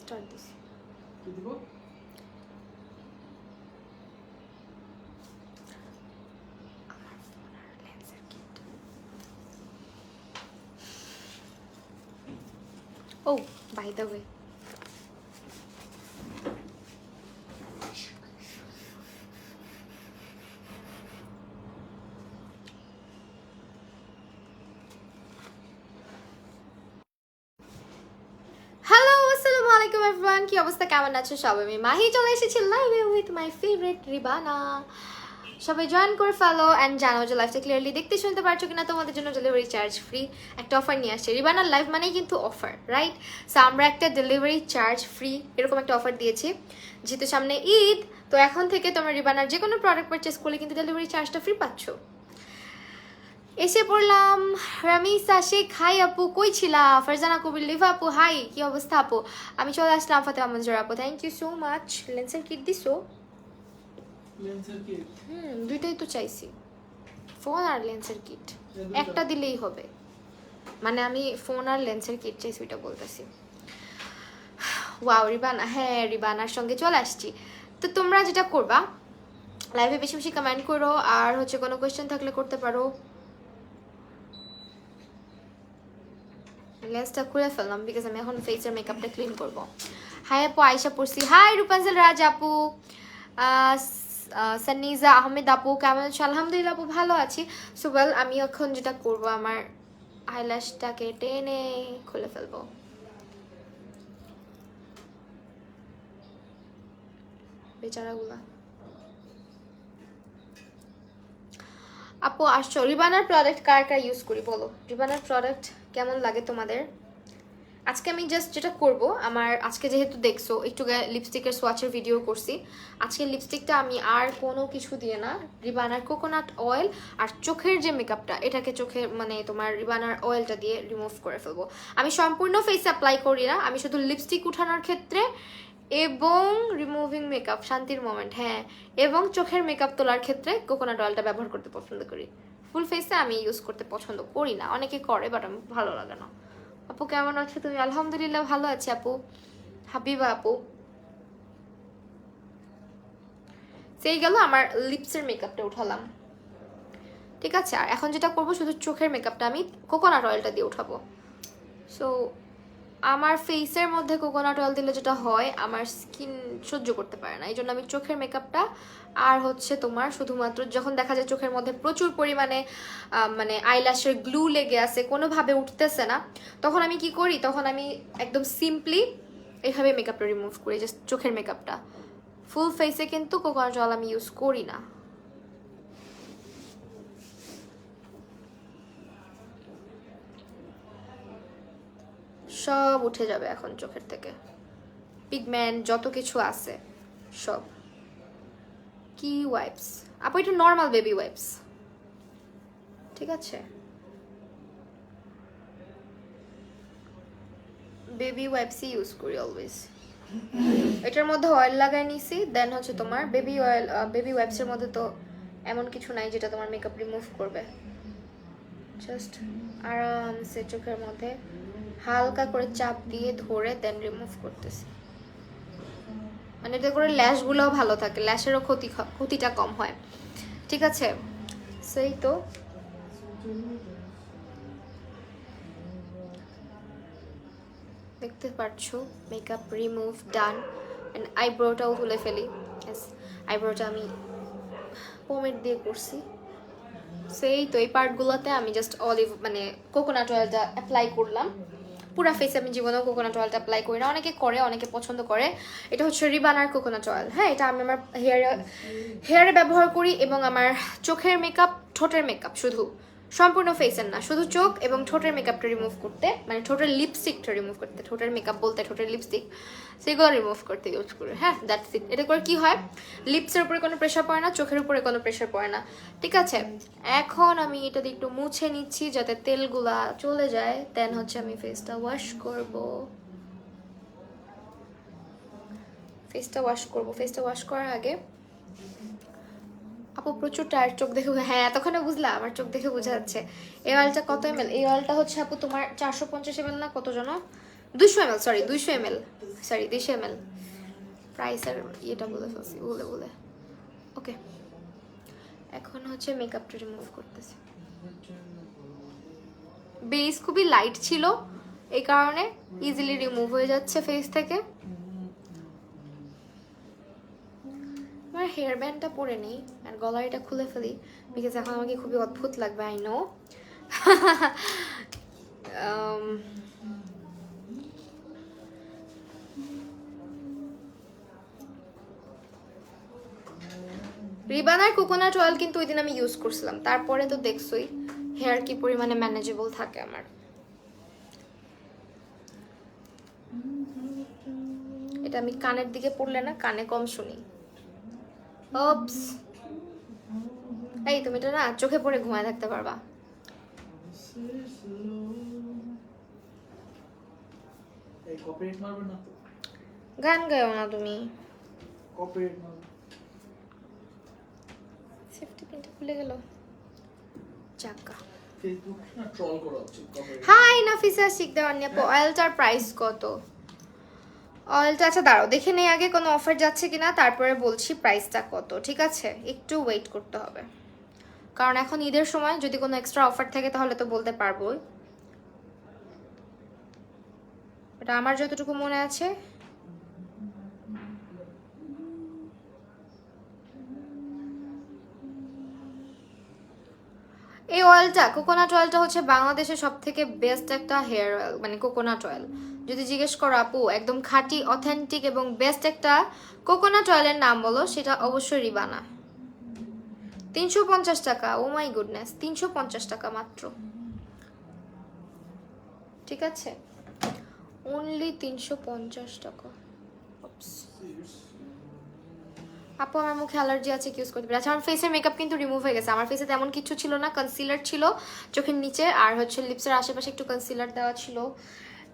Start দিছি কি দিব Oh, by the way. Hello, assalamu alaikum everyone. কি অবস্থা, কেমন আছো সবাই? আমি মাহি চলে এসেছি লাইভে উইথ মাই ফেভারিট রিবানা। সবাই জয়েন করে ফেলো অ্যান্ড জানাও যে লাইভটা ক্লিয়ারলি দেখতে শুনতে পারছো কিনা। তোমাদের জন্য ডেলিভারি চার্জ ফ্রি একটা অফার নিয়ে আসছে। রিবানার লাইভ মানেই কিন্তু অফার, রাইট? সো আমরা একটা ডেলিভারি চার্জ ফ্রি এরকম একটা অফার দিয়েছি, যেহেতু সামনে ঈদ। তো এখন থেকে তোমরা রিবানার যে কোনো প্রোডাক্ট পারচেস করলে কিন্তু ডেলিভারি চার্জটা ফ্রি পাচ্ছ। এসে পড়লাম। রামিসা শেখ, হাই আপু, কই ছিলা? ফারজানা কবির, লিভা আপু, হাই, কি অবস্থা আপু? আমি চলে আসলাম। ফাতেমা মঞ্জুর আপু, থ্যাংক ইউ সো মাচ। লেন্সের কিট দিছো? লেন্সের কিট দুইটাই তো চাইছি, ফোন আর লেন্সের কিট। একটা দিলেই হবে, মানে আমি ফোন আর লেন্সের কিট চাইছি, ওইটা বলতেছি। ওয়াও রিবানা, হ্যাঁ রিবানার সঙ্গে চলে আসছি। তো তোমরা যেটা করবা, লাইভে বেশি বেশি কমেন্ট করো, আর হচ্ছে কোনো কোয়েশ্চেন থাকলে করতে পারো। লেন্সটা খুলে ফেললাম বিকজ আমি এখন ফেসের মেকআপটা ক্লিন করবো। হাই আপু, আয়শা পড়ছি, হাই রূপাঞ্জল রাজ আপু, সানিজা আহমেদ আপু, কেমন আছো? আলহামদুলিল্লাহ আপু, ভালো আছি। সুবেল, আমি এখন যেটা করবো, আমার আইল্যাশটাকে টেনে খুলে ফেলবো। বেচারাগুলা। আপু আসছো? রিবানার প্রোডাক্ট কার কার ইউজ করি বলো? রিবানার প্রোডাক্ট কেমন লাগে তোমাদের? আজকে আমি জাস্ট যেটা করব, আমার আজকে যেহেতু দেখছো একটু লিপস্টিকের সোয়াচের ভিডিও করছি, আজকে লিপস্টিকটা আমি আর কোনো কিছু দিয়ে না, রিবানার কোকোনাট অয়েল আর চোখের যে মেকআপটা, এটাকে চোখে মানে তোমার রিবানার অয়েলটা দিয়ে রিমুভ করে ফেলবো। আমি সম্পূর্ণ ফেসে অ্যাপ্লাই করি না, আমি শুধু লিপস্টিক উঠানোর ক্ষেত্রে এবং রিমুভিং মেকআপ, শান্তির মোমেন্ট, হ্যাঁ, এবং চোখের মেকআপ তোলার ক্ষেত্রে কোকোনাট অয়েলটা ব্যবহার করতে পছন্দ করি। ফুল ফেসে আমি ইউজ করতে পছন্দ করি না, অনেকে করে বাট আমি ভালো লাগে না। আপু কেমন আছো তুমি? আলহামদুলিল্লাহ ভালো আছি আপু। হাবিবা আপু, সেই গেল আমার লিপসের মেকআপটা উঠালাম, ঠিক আছে। আর এখন যেটা করবো, শুধু চোখের মেকআপটা আমি কোকোনাট অয়েলটা দিয়ে উঠাবো। সো আমার ফেসের মধ্যে কোকোনাট অয়েল দিলে যেটা হয়, আমার স্কিন সহ্য করতে পারে না, এই জন্য আমি চোখের মেকআপটা আর হচ্ছে তোমার শুধুমাত্র যখন দেখা যায় চোখের মধ্যে প্রচুর পরিমাণে মানে আইল্যাশের গ্লু লেগে আছে, কোনোভাবে উঠতেছে না, তখন আমি কি করি, তখন আমি একদম সিম্পলি এইভাবে মেকআপটা রিমুভ করি, জাস্ট চোখের মেকআপটা। ফুল ফেসে কিন্তু কোকোনাট অয়েল আমি ইউজ করি না। সব উঠে যাবে এখন চোখের থেকে, পিগমেন্ট যত কিছু আছে সব। কি ওয়াইপস আপু? এটা নর্মাল বেবি ওয়াইপস, ঠিক আছে? বেবি ওয়াইপসই ইউজ করি অলওয়েজ। এটার মধ্যে অয়েল লাগাই নিছি, দেন হচ্ছে তোমার বেবি অয়েল। বেবি ওয়াইপসের মধ্যে তো এমন কিছু নাই যেটা তোমার মেকআপ রিমুভ করবে, জাস্ট আরামসে চোখের মধ্যে হালকা করে চাপ দিয়ে ধরে দেন রিমুভ করতেছি। মানে এতে করে ল্যাশগুলোও ভালো থাকে, ল্যাশেরও ক্ষতিটা কম হয়, ঠিক আছে? সেই তো দেখতে পাচ্ছো মেকআপ রিমুভ ডান। অ্যান্ড আইব্রোটাও তুলে ফেলি। আইব্রোটা আমি পোমেড দিয়ে করছি। সেই তো এই পার্টগুলোতে আমি জাস্ট অলিভ মানে কোকোনাট অয়েলটা অ্যাপ্লাই করলাম। পুরা ফেসে আমি জীবনেও কোকোনাট অয়েলটা অ্যাপ্লাই করি না, অনেকে করে, অনেকে পছন্দ করে। এটা হচ্ছে রিবানার কোকোনাট অয়েল, হ্যাঁ, এটা আমি আমার হেয়ারে ব্যবহার করি, এবং আমার চোখের মেকআপ, ঠোঁটের মেকআপ, শুধু সম্পূর্ণ ফেসের না, শুধু চোখ এবং ঠোঁটের মেকআপটা রিমুভ করতে, মানে ঠোঁটের লিপস্টিকটা রিমুভ করতে, ঠোঁটের মেকআপ বলতে ঠোঁটের লিপস্টিক, সেগুলো রিমুভ করতে ইউজ করি। হ্যাঁ, দ্যাটস ইট। এটা করে কি হয়, লিপসের উপরে কোনো প্রেশার পড়ে না, চোখের উপরে কোনো প্রেশার পড়ে না, ঠিক আছে? এখন আমি এটা দিয়ে একটু মুছে নিচ্ছি যাতে তেলগুলা চলে যায়, দেন হচ্ছে আমি ফেসটা ওয়াশ করব। ফেসটা ওয়াশ করার আগে আপু প্রচুর টায়ার, চোখ দেখে, হ্যাঁ এতক্ষণে বুঝলা, আমার চোখ দেখে বোঝা যাচ্ছে। এই অয়েলটা কত ml? এই অয়েলটা হচ্ছে আপু তোমার 450 ml না কত, জানো? 200 ml, sorry 200 ml, sorry 200 ml। প্রাইসের এটা বলে ফেলছি বলে বলে। ওকে, এখন হচ্ছে মেকআপটা রিমুভ করতেছি। বেস খুবই লাইট ছিল, এই কারণে ইজিলি রিমুভ হয়ে যাচ্ছে ফেস থেকে। আমার হেয়ার ব্যান্ডটা পরে নেই আর গলার এটা খুলে ফেলি, বিকজ এখন আমাকে খুবই অদ্ভুত লাগবে, আই নো। রিবানার কোকোনাট অয়েল কিন্তু ওই দিন আমি ইউজ করছিলাম, তারপরে তো দেখছোই হেয়ার কি পরিমাণে ম্যানেজেবল থাকে আমার। এটা আমি কানের দিকে পড়লে না, কানে কম শুনি। ওপস, এই তুমি এটা না চোখে পড়ে ঘুমায় থাকতে পারবা। এই কপিরাইট মারবে না তো? গান গাও না তুমি। কপিরাইট মারবে। সেফটি পিনটা খুলে গেল, চাকা। ফেসবুক না ট্রল করা হচ্ছে কপিরাইট। হাই নাফিসা শিকদার আপু, অয়েলটার প্রাইস কত? অয়েলটা আচ্ছা দাঁড়াও দেখে নেই আগে কোনো অফার যাচ্ছে কিনা, তারপরে বলছি প্রাইসটা কত, ঠিক আছে? একটু ওয়েট করতে হবে, কারণ এখন ঈদের সময় যদি কোনো এক্সট্রা অফার থাকে তাহলে তো বলতে পারবো। এটা আমার যতটুকু মনে আছে এই অয়েলটা, কোকোনাট অয়েলটা হচ্ছে বাংলাদেশের সব থেকে বেস্ট একটা হেয়ার অয়েল, মানে কোকোনাট অয়েল। যদি জিজ্ঞেস করো আপু একদম খাঁটি অথেন্টিক এবং বেস্ট একটা কোকোনাট অয়েলের নাম বলো, সেটা অবশ্যই রিবানা। 350 টাকা, ও মাই গুডনেস, 350 টাকা মাত্র, ঠিক আছে? অনলি 350 টাকা। আপু আমার মুখে অ্যালার্জি আছে, ইউজ করতে পারি? আচ্ছা আমার ফেসের মেকআপ কিন্তু রিমুভ হয়ে গেছে, আমার ফেসে তেমন কিছু ছিল না, কনসিলার ছিল চোখের নিচে আর হচ্ছে লিপসের আশেপাশে একটু কনসিলার দেওয়া ছিল,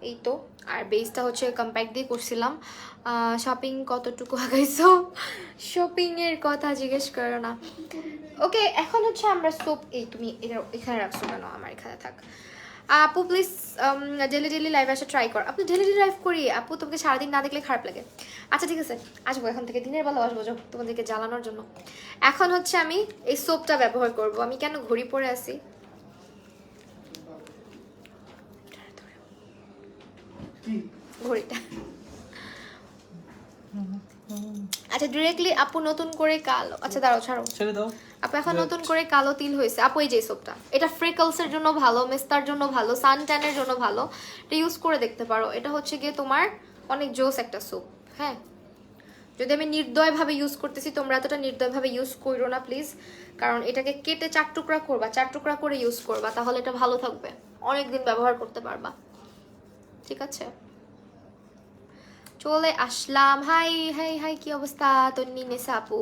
এই তো। আর বেসটা হচ্ছে কম্প্যাক্ট দিয়ে করছিলাম। শপিং কতটুকু আগাইছো? শপিংয়ের কথা জিজ্ঞেস করো না। ওকে, এখন হচ্ছে আমরা সোপ, এই তুমি এটা এখানে রাখছো কেন? আমার এখানে থাক। আপু প্লিজ ডেলি ডেলি লাইভ আসা ট্রাই কর। আপনি ডেলি ডেলি লাইভ করি আপু, তোমাকে সারাদিন না দেখলে খারাপ লাগে। আচ্ছা ঠিক আছে, আসবো এখন থেকে, দিনের বেলা আসবো তোমাদেরকে জ্বালানোর জন্য। এখন হচ্ছে আমি এই সোপটা ব্যবহার করব। আমি কেন ঘড়ি পরে আছি? ঘড়িটা আচ্ছা ডিরেক্টলি আপু নতুন করে কালো, আচ্ছা দাঁড়াও ছাড়ো, ছেড়ে দাও। আপু এখন নতুন করে কালো তিল হয়েছে আপু, এই যে সোপটা, এটা ফ্রিকলসের জন্য ভালো, মেস্তার জন্য ভালো, সান ট্যানের জন্য ভালো, এটা ইউজ করে দেখতে পারো। এটা হচ্ছে গিয়ে তোমার অনেক জোস একটা সোপ। হ্যাঁ, যদি আমি নির্দয়ভাবে ইউজ করতেছি, তোমরা এতটা নির্দয়ভাবে ইউজ করো না প্লিজ, কারণ এটাকে কেটে 4 টুকরা করবা, 4 টুকরা করে ইউজ করবা, তাহলে এটা ভালো থাকবে, অনেকদিন ব্যবহার করতে পারবা, ঠিক আছে? চলে আসলাম। হাই হাই হাই, কি অবস্থা? তন্নি নেসা আপু,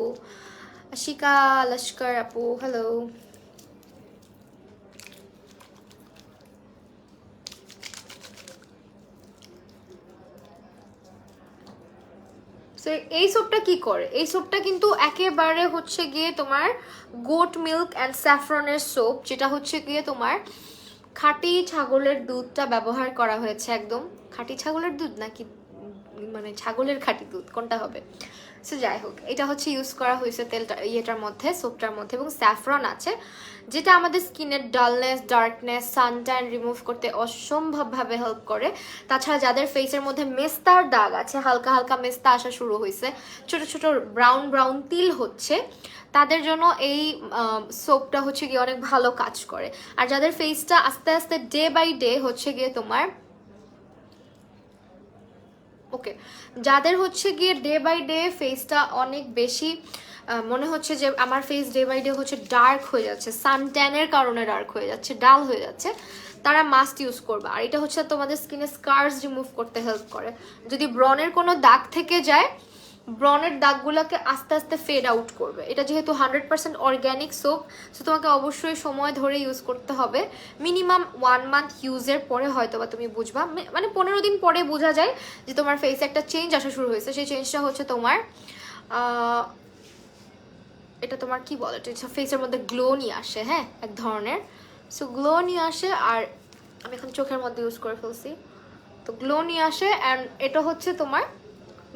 আশিকা লস্কর আপু, হ্যালো। এই সোপটা কি করে? এই সোপটা কিন্তু একেবারে হচ্ছে গিয়ে তোমার গোট মিল্ক অ্যান্ড স্যাফরনের সোপ, যেটা হচ্ছে গিয়ে তোমার খাঁটি ছাগলের দুধটা ব্যবহার করা হয়েছে, একদম খাঁটি ছাগলের দুধ নাকি মানে ছাগলের খাঁটি দুধ কোনটা হবে? সো যাই হোক, এটা হচ্ছে ইউজ করা হয়েছে তেলটা ইয়েটার মধ্যে, সোপটার মধ্যে, এবং স্যাফরন আছে, যেটা আমাদের স্কিনের ডালনেস, ডার্কনেস, সানট্যান রিমুভ করতে অসম্ভবভাবে হেল্প করে। তাছাড়া যাদের ফেসের মধ্যে মেস্তার দাগ আছে, হালকা হালকা মেস্তা আসা শুরু হয়েছে, ছোট ছোট ব্রাউন ব্রাউন তিল হচ্ছে, তাদের জন্য এই সোপটা হচ্ছে গিয়ে অনেক ভালো কাজ করে। আর যাদের ফেসটা আস্তে আস্তে ডে বাই ডে হচ্ছে গিয়ে তোমার ওকে, যাদের হচ্ছে গিয়ে ডে বাই ডে ফেসটা অনেক বেশি মনে হচ্ছে যে আমার ফেস ডে বাই ডে হচ্ছে ডার্ক হয়ে যাচ্ছে, সানট্যানের কারণে ডার্ক হয়ে যাচ্ছে, ডাল হয়ে যাচ্ছে, তারা মাস্ট ইউজ করবে। আর এটা হচ্ছে তোমাদের স্কিনে স্কার্স রিমুভ করতে হেল্প করে। যদি ব্রনের কোনো দাগ থেকে যায়, ব্রনের দাগগুলোকে আস্তে আস্তে ফেড আউট করবে। এটা যেহেতু 100% অর্গ্যানিক সোপ, সো তোমাকে অবশ্যই সময় ধরে ইউজ করতে হবে। মিনিমাম 1 মান্থ ইউজের পরে হয়তো বা তুমি বুঝবা, মানে 15 দিন পরে বোঝা যায় যে তোমার ফেসে একটা চেঞ্জ আসা শুরু হয়েছে। সেই চেঞ্জটা হচ্ছে তোমার এটা তোমার কি বলে, এটা ফেসের মধ্যে গ্লো নিয়ে আসে, হ্যাঁ এক ধরনের। সো গ্লো নিয়ে আসে। আর আমি এখন চোখের মধ্যে ইউজ করে ফেলছি, তো গ্লো নিয়ে আসে। অ্যান্ড এটা হচ্ছে তোমার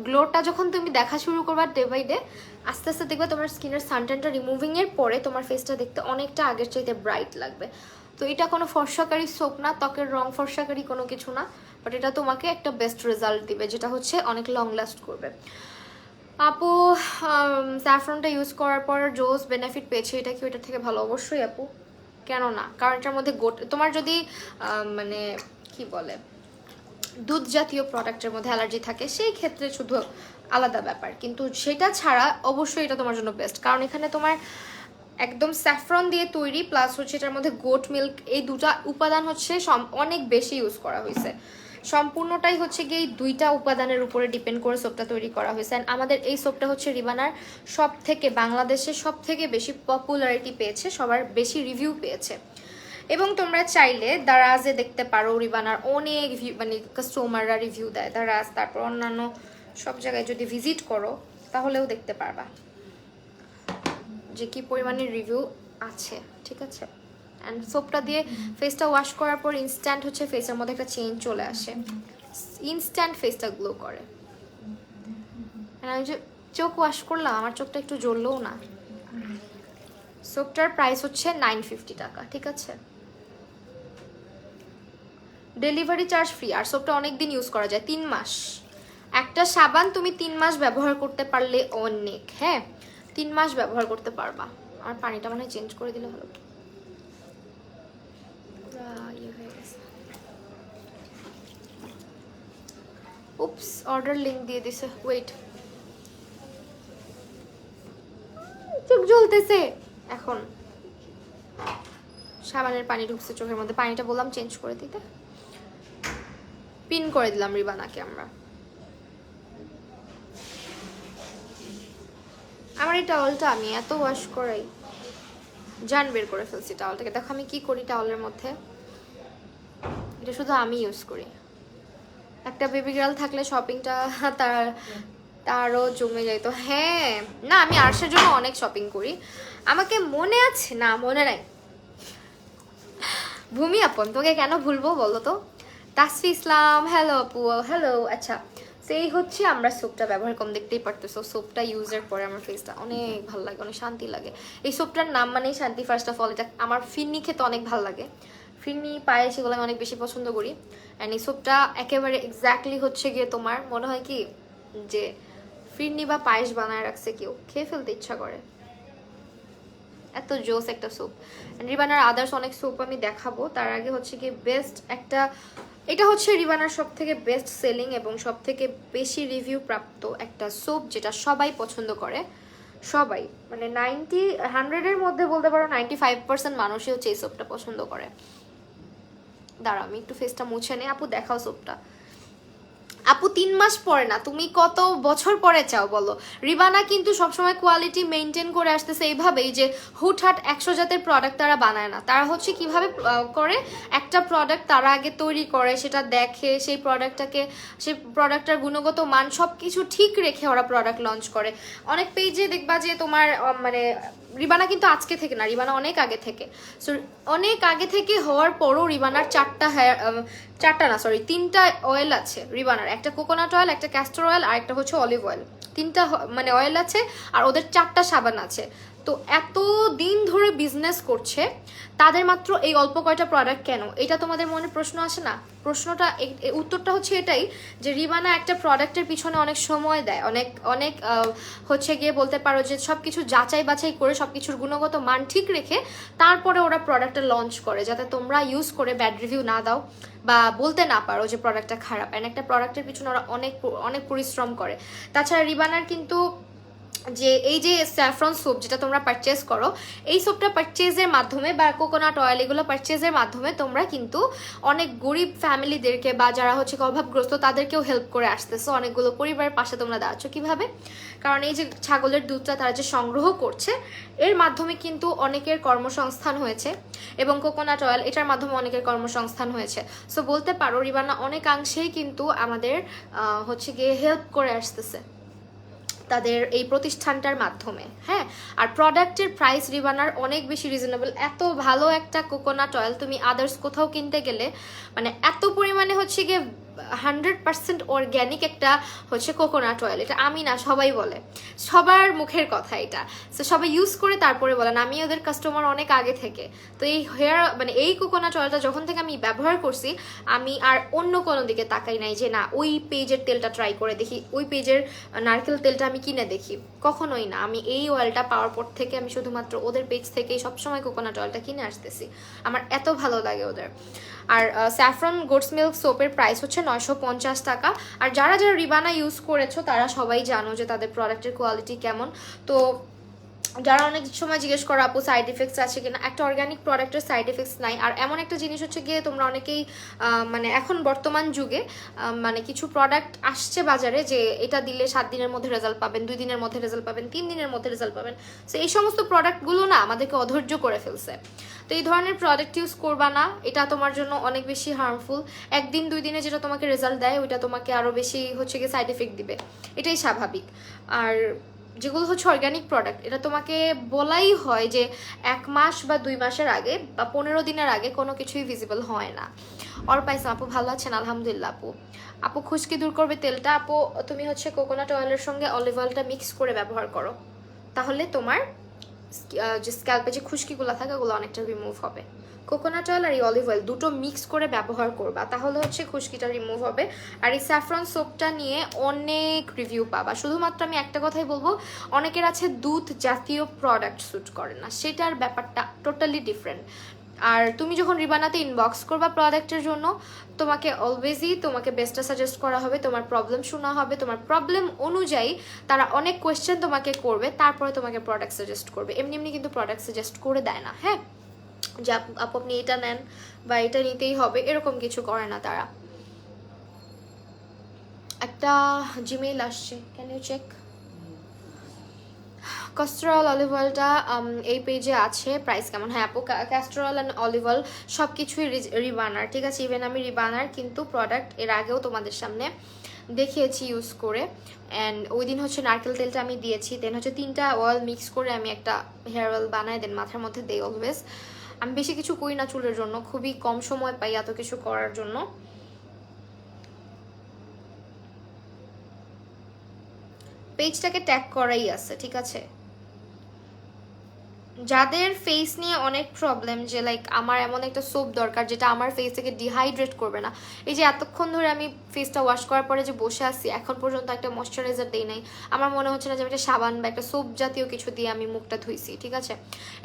গ্লোটা যখন তুমি দেখা শুরু করবা ডে বাই ডে, আস্তে আস্তে দেখবে তোমার স্কিনের সানট্যানটা রিমুভিংয়ের পরে তোমার ফেসটা দেখতে অনেকটা আগের চাইতে ব্রাইট লাগবে। তো এটা কোনো ফর্সাকারী সোপ না, ত্বকের রং ফর্সাকারী কোনো কিছু না, বাট এটা তোমাকে একটা বেস্ট রেজাল্ট দিবে, যেটা হচ্ছে অনেক লং লাস্ট করবে। আপু স্যাফরনটা ইউজ করার পর জোস বেনিফিট পেয়েছে, এটা কি ওইটার থেকে ভালো? অবশ্যই আপু, কেন না? কারণ এটার মধ্যে তোমার যদি মানে কি বলে দুধ জাতীয় প্রোডাক্টের মধ্যে অ্যালার্জি থাকে সেই ক্ষেত্রে শুধু আলাদা ব্যাপার, কিন্তু সেটা ছাড়া অবশ্যই এটা তোমার জন্য বেস্ট। কারণ এখানে তোমার একদম স্যাফরন দিয়ে তৈরি, প্লাস হচ্ছে এটার মধ্যে গোট মিল্ক, এই দুটা উপাদান হচ্ছে অনেক বেশি ইউজ করা হয়েছে। সম্পূর্ণটাই হচ্ছে গিয়ে এই দুইটা উপাদানের উপরে ডিপেন্ড করে সোপটা তৈরি করা হয়েছে। অ্যান্ড আমাদের এই সোপটা হচ্ছে রিবানার সব থেকে, বাংলাদেশে সব থেকে বেশি পপুলারিটি পেয়েছে, সবার বেশি রিভিউ পেয়েছে। এবং তোমরা চাইলে দারাজে দেখতে পারো, রিবানার অনেক মানে কাস্টমাররা রিভিউ দেয় দারাজ, তারপর অন্যান্য সব জায়গায় যদি ভিজিট করো তাহলেও দেখতে পারবা যে কি পরিমাণে রিভিউ আছে, ঠিক আছে? অ্যান্ড সোপটা দিয়ে ফেসটা ওয়াশ করার পর ইনস্ট্যান্ট হচ্ছে ফেসের মধ্যে একটা চেঞ্জ চলে আসে, ইনস্ট্যান্ট ফেসটা গ্লো করে। আমি যে চোখ ওয়াশ করলাম, আমার চোখটা একটু জ্বললেও না। সোপটার প্রাইস হচ্ছে 950 টাকা, ঠিক আছে? ডেলিভারি চার্জ ফ্রি, আর সোপটা অনেক দিন ইউজ করা যায়, 3 মাস। একটা সাবান তুমি 3 মাস ব্যবহার করতে পারলে অনেক, হ্যাঁ 3 মাস ব্যবহার করতে পারবা। আর পানিটা মানে চেঞ্জ করে দিলে ভালো। উপস, অর্ডার লিংক দিয়ে দিছে, ওয়েট, চোখ জ্বলতেছে এখন। সাবানের পানি ঢুকছে চোখের মধ্যে, পানিটা বললাম চেঞ্জ করে দিতে, পিন করে দিলাম রিবানাকে আমরা। আমার এই টাওয়ালটা আমি এত ওয়াশ করাই, জান বের করে ফেলছি টাওয়ালটাকে। দেখো আমি কি করি টাওয়ালের মধ্যে, এটা শুধু আমি ইউজ করি। একটা বেবি গার্ল থাকলে শপিংটা তারও জমে যাইতো। হ্যাঁ না, আমি আর্টসের জন্য অনেক শপিং করি, আমাকে মনে আছে না, মনে নাই। ভূমি আপন, তোকে কেন ভুলবো বলো তো? তাসফি ইসলাম, হ্যালো আপু, হ্যালো। আচ্ছা, সেই হচ্ছে আমরা সোপটা ব্যবহার কম, দেখতেই পারতেছো সোপটা ইউজের পরে আমার ফেসটা অনেক ভালো লাগে, অনেক শান্তি লাগে। এই সোপটার নাম মানেই শান্তি, ফার্স্ট অফ অল। এটা আমার ফিরনি খেতে অনেক ভালো লাগে, ফিরনি পায়ে সেগুলো আমি অনেক বেশি পছন্দ করি। অ্যান্ড এই সোপটা একেবারে এক্স্যাক্টলি হচ্ছে গিয়ে তোমার মনে হয় কি যে ফিরনি বা পায়েস বানায় রাখছে কেউ, খেয়ে ফেলতে ইচ্ছা করে, এত জোস একটা স্যুপ। রিবানার আদার্স অনেক স্যুপ আমি দেখাবো, তার আগে হচ্ছে কি বেস্ট একটা, এটা হচ্ছে রিবানার সব থেকে বেস্ট সেলিং এবং সব থেকে বেশি রিভিউ প্রাপ্ত একটা স্যুপ, যেটা সবাই পছন্দ করে। সবাই মানে 100-এর মধ্যে বলতে পারো 95% মানুষই হচ্ছে এই স্যুপটা পছন্দ করে। দাঁড়া আমি একটু ফেসটা মুছে নেই। আপু দেখাও স্যুপটা। আপু 3 মাস পরে না, তুমি কত বছর পরে চাও বলো? রিবানা কিন্তু সবসময় কোয়ালিটি মেনটেন করে আসতেছে এইভাবেই, যে হুটহাট 100 জাতের প্রোডাক্ট তারা বানায় না। তারা হচ্ছে কিভাবে করে, একটা প্রোডাক্ট তারা আগে তৈরি করে, সেটা দেখে, সেই প্রোডাক্টটার গুণগত মান সব কিছু ঠিক রেখে ওরা প্রোডাক্ট লঞ্চ করে। অনেক পেজে দেখবা যে তোমার মানে রিবানা কিন্তু আজকে থেকে না, রিবানা অনেক আগে থেকে। সো অনেক আগে থেকে হওয়ার পরও রিবানার 3টা অয়েল আছে রিবানার। একটা কোকোনাট অয়েল, একটা ক্যাস্টর অয়েল, আর একটা হচ্ছে অলিভ অয়েল। 3টা মানে অয়েল আছে, আর ওদের 4টা সাবান আছে। তো এত দিন ধরে বিজনেস করছে, তাদের মাত্র এই অল্প কয়টা প্রোডাক্ট কেন? এটা তোমাদের মনে প্রশ্ন আসে না? প্রশ্নটা উত্তরটা হচ্ছে এটাই, যে রিবানা একটা প্রোডাক্টের পিছনে অনেক সময় দেয়, অনেক হচ্ছে গিয়ে বলতে পারো যে সব কিছু যাচাই বাছাই করে, সব কিছুর গুণগত মান ঠিক রেখে তারপরে ওরা প্রোডাক্টটা লঞ্চ করে, যাতে তোমরা ইউজ করে ব্যাড রিভিউ না দাও বা বলতে না পারো যে প্রোডাক্টটা খারাপ। অ্যান্ড একটা প্রোডাক্টের পিছনে ওরা অনেক পরিশ্রম করে। তাছাড়া রিবানার কিন্তু যে এই যে স্যাফরন সোপ যেটা তোমরা পারচেজ করো, এই সোপটা পারচেজের মাধ্যমে বা কোকোনাট অয়েল এগুলো পারচেজের মাধ্যমে তোমরা কিন্তু অনেক গরিব ফ্যামিলিদেরকে বা যারা হচ্ছে অভাবগ্রস্ত তাদেরকেও হেল্প করে আসতেছো। অনেকগুলো পরিবারের পাশে তোমরা দাঁড়াচ্ছ। কিভাবে? কারণ এই যে ছাগলের দুধটা তারা যে সংগ্রহ করছে, এর মাধ্যমে কিন্তু অনেকের কর্মসংস্থান হয়েছে, এবং কোকোনাট অয়েল এটার মাধ্যমে অনেকের কর্মসংস্থান হয়েছে। সো বলতে পারো রিবানা অনেকাংশেই কিন্তু আমাদের হচ্ছে গিয়ে হেল্প করে আসতেছে তাদের এই প্রতিষ্ঠানটার মাধ্যমে। হ্যাঁ, আর প্রোডাক্টের প্রাইস রিবানার অনেক বেশি রিজনেবল। এত ভালো একটা কোকোনাট অয়েল তুমি আদার্স কোথাও কিনতে গেলে মানে এত পরিমাণে হচ্ছে গিয়ে 100% অর্গ্যানিক একটা হচ্ছে কোকোনাট অয়েল। এটা আমি না, সবাই বলে, সবার মুখের কথা এটা। সো সবাই ইউজ করে তারপরে বলেন, আমি ওদের কাস্টমার অনেক আগে থেকে। তো এই হেয়ার মানে এই কোকোনাট অয়েলটা যখন থেকে আমি ব্যবহার করছি, আমি আর অন্য কোনো দিকে তাকাই নাই যে না ওই পেজের তেলটা ট্রাই করে দেখি, ওই পেজের নারকেল তেলটা আমি কিনে দেখি, কখনোই না। আমি এই অয়েলটা পাওয়ার পর থেকে আমি শুধুমাত্র ওদের পেজ থেকেই সবসময় কোকোনাট অয়েলটা কিনে আসতেছি, আমার এত ভালো লাগে ওদের। আর স্যাফরন গোটস মিল্ক সোপের প্রাইস হচ্ছে 950 টাকা। আর যারা যারা রিবানা ইউজ করেছো তারা সবাই জানো যে তাদের প্রোডাক্টের কোয়ালিটি কেমন। তো যারা অনেক সময় জিজ্ঞেস করো আপু সাইড ইফেক্টস আছে কিনা, একটা অর্গানিক প্রোডাক্টের সাইড ইফেক্টস নাই। আর এমন একটা জিনিস হচ্ছে গিয়ে তোমরা অনেকেই মানে এখন বর্তমান যুগে মানে কিছু প্রোডাক্ট আসছে বাজারে যে এটা দিলে 7 দিনের মধ্যে রেজাল্ট পাবেন, 2 দিনের মধ্যে রেজাল্ট পাবেন, 3 দিনের মধ্যে রেজাল্ট পাবেন। সো এই সমস্ত প্রোডাক্টগুলো না আমাদেরকে অধৈর্য করে ফেলছে। তো এই ধরনের প্রোডাক্ট ইউজ করবা না, এটা তোমার জন্য অনেক বেশি হার্মফুল। 1 দিন 2 দিনে যেটা তোমাকে রেজাল্ট দেয় ওইটা তোমাকে আরও বেশি হচ্ছে গিয়ে সাইড এফেক্ট দিবে, এটাই স্বাভাবিক। আর যেগুলো হচ্ছে অর্গানিক প্রোডাক্ট, এটা তোমাকে বলাই হয় যে 1 মাস বা 2 মাসের আগে বা 15 দিনের আগে কোনো কিছুই ভিজিবল হয় না। আর পাইসাম আপু ভালো আছেন? আলহামদুলিল্লাহ আপু। আপু খুশকি দূর করবে তেলটা, আপু তুমি হচ্ছে কোকোনাট অয়েলের সঙ্গে অলিভ অয়েলটা মিক্স করে ব্যবহার করো, তাহলে তোমার যে স্ক্যাল্পে যে খুশকিগুলো থাকে ওগুলো অনেকটা রিমুভ হবে। কোকোনাট অয়েল আর এই অলিভ অয়েল দুটো মিক্স করে ব্যবহার করবা, তাহলে হচ্ছে খুশকিটা রিমুভ হবে। আর এই স্যাফরন সোপটা নিয়ে অনেক রিভিউ পাবা। শুধুমাত্র আমি একটা কথাই বলবো, অনেকের আছে দুধ জাতীয় প্রোডাক্ট স্যুট করে না, সেটার ব্যাপারটা টোটালি ডিফারেন্ট। আর তুমি যখন রিবানাতে ইনবক্স করবা প্রোডাক্টের জন্য, তোমাকে অলওয়েজই তোমাকে বেস্টটা সাজেস্ট করা হবে, তোমার প্রবলেম শোনা হবে, তোমার প্রবলেম অনুযায়ী তারা অনেক কোয়েশ্চেন তোমাকে করবে, তারপরে তোমাকে প্রোডাক্ট সাজেস্ট করবে। এমনি এমনি কিন্তু প্রোডাক্ট সাজেস্ট করে দেয় না, হ্যাঁ, যে আপু আপনি এটা নেন বা এটা নিতেই হবে, এরকম কিছু করে না তারা। একটা জিমেইল আসছে, can you check? Castor oil olive অয়েলটা এই পেজে আছে, প্রাইস কেমন? হ্যাঁ আপু, castor oil and olive oil সব কিছুই রিবানার, ঠিক আছে। ইভেন আমি রিবানার কিন্তু প্রোডাক্ট এর আগেও তোমাদের সামনে দেখিয়েছি ইউজ করে। অ্যান্ড ওই দিন হচ্ছে নারকেল তেলটা আমি দিয়েছি, দেন হচ্ছে 3টা অয়েল মিক্স করে আমি একটা হেয়ার অয়েল বানাই, দেন মাথার মধ্যে দেই অলওয়েজ। আমি বেশি কিছু করি না চুলের জন্য, খুবই কম সময় পাই এত কিছু করার জন্য। পেজটাকে ট্যাগ করাই আছে, ঠিক আছে। যাদের ফেস নিয়ে অনেক প্রবলেম, যে লাইক আমার এমন একটা সোপ দরকার যেটা আমার ফেস থেকে ডিহাইড্রেট করবে না। এই যে এতক্ষণ ধরে আমি ফেসটা ওয়াশ করার পরে যে বসে আছি, এখন পর্যন্ত একটা ময়শ্চারাইজার দেই নাই, আমার মনে হচ্ছে না যে আমি একটা সাবান বা একটা সোপ জাতীয় কিছু দিয়ে আমি মুখটা ধুইছি, ঠিক আছে।